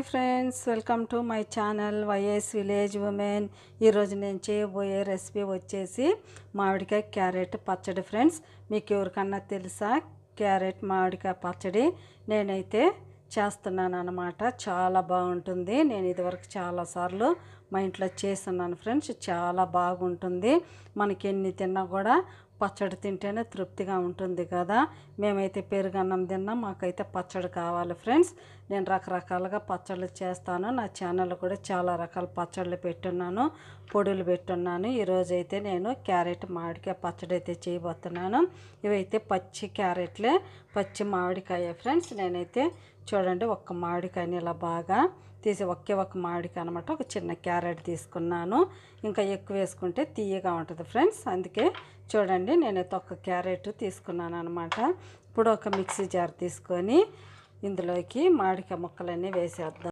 Friends, welcome to my channel YS village women. ఈరోజు నేను చేయబోయే రెసిపీ వచ్చేసి మామిడికాయ క్యారెట్ పచ్చడి. ఫ్రెండ్స్, మీకు ఎవరికన్నా తెలుసా క్యారెట్ మామిడికాయ పచ్చడి? నేనైతే చేస్తున్నాను అన్నమాట. చాలా బాగుంటుంది. నేను ఇదివరకు చాలాసార్లు మా ఇంట్లో చేస్తున్నాను ఫ్రెండ్స్. చాలా బాగుంటుంది. మనకి ఎన్ని తిన్నా కూడా పచ్చడి తింటేనే తృప్తిగా ఉంటుంది కదా. మేమైతే పెరుగన్నం తిన్నాం, మాకైతే పచ్చడి కావాలి ఫ్రెండ్స్. నేను రకరకాలుగా పచ్చళ్ళు చేస్తాను. నా ఛానల్లో కూడా చాలా రకాల పచ్చళ్ళు పెట్టున్నాను, పొడులు పెట్టున్నాను. ఈరోజైతే నేను క్యారెట్ మామిడికాయ పచ్చడి అయితే చేయబోతున్నాను. ఇవైతే పచ్చి క్యారెట్లే, పచ్చి మామిడికాయ ఫ్రెండ్స్. నేనైతే చూడండి, ఒక్క మామిడికాయని ఇలా బాగా తీసి ఒక్క మామిడికాయ అనమాట, ఒక చిన్న క్యారెట్ తీసుకున్నాను. ఇంకా ఎక్కువ వేసుకుంటే తీయగా ఉంటుంది ఫ్రెండ్స్. అందుకే చూడండి, నేనైతే ఒక క్యారెట్ తీసుకున్నాను అనమాట. ఇప్పుడు ఒక మిక్సీ జార్ తీసుకొని ఇందులోకి మామిడికాయ ముక్కలన్నీ వేసేద్దాం.